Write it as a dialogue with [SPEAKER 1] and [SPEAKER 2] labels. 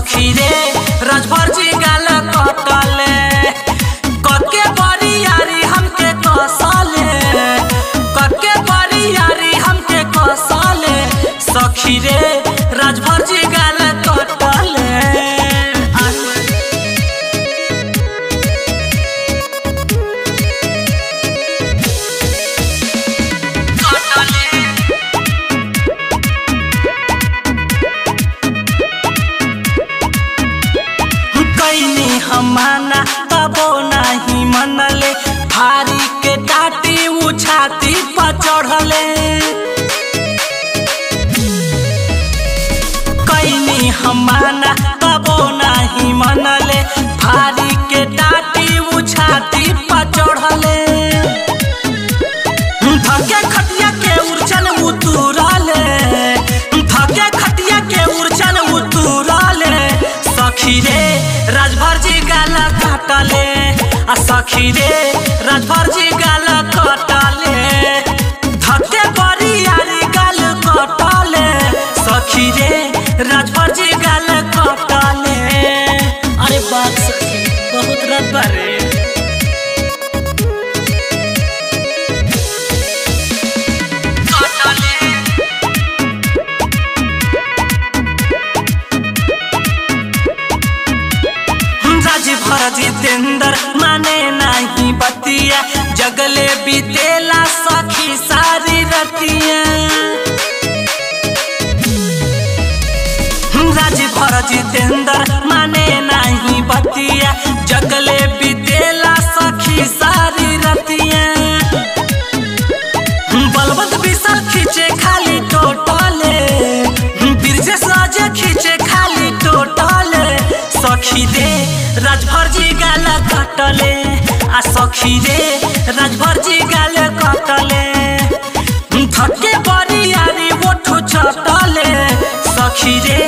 [SPEAKER 1] सखी रे राजभर जी गाल कटले कके बड़ी यारी हमके कसले कके बड़ी यारी हमके कसले सखी रे राजभर जी गाल कटले। हमाना तबो नहीं मनले भारी के टाटी उछाती पर चढ़ले कैनी हमाना तबो नहीं मनले भारी के टाटी उछाती पर चढ़ले धके खटिया के उर्चन उतुरले धके खटिया के उर्चन उतुरले सखी रे राजभर जी गाल कटले आ सखी रे राजभर जी गाल कटले धके बड़ी यारी गाल कटले सखी रे राजभर जी गाल कटले। अरे बात सखी बहुत रात बारे जितेंद्र माने नहीं बतिया जगले बीतेला सखी सारी रतिया राजभर जितेंद्र माने नहीं बतिया जगले बीतेला सखी सारी रतिया बलवंत विशाल खींचे खाली टोटले बिरजे साजे खींचे खाली टोटले सखी रे राजभर जी गाल कटले आ सखी रे राजभर जी गाल कटले धके बड़ी यारी ओठो छटले सखी रे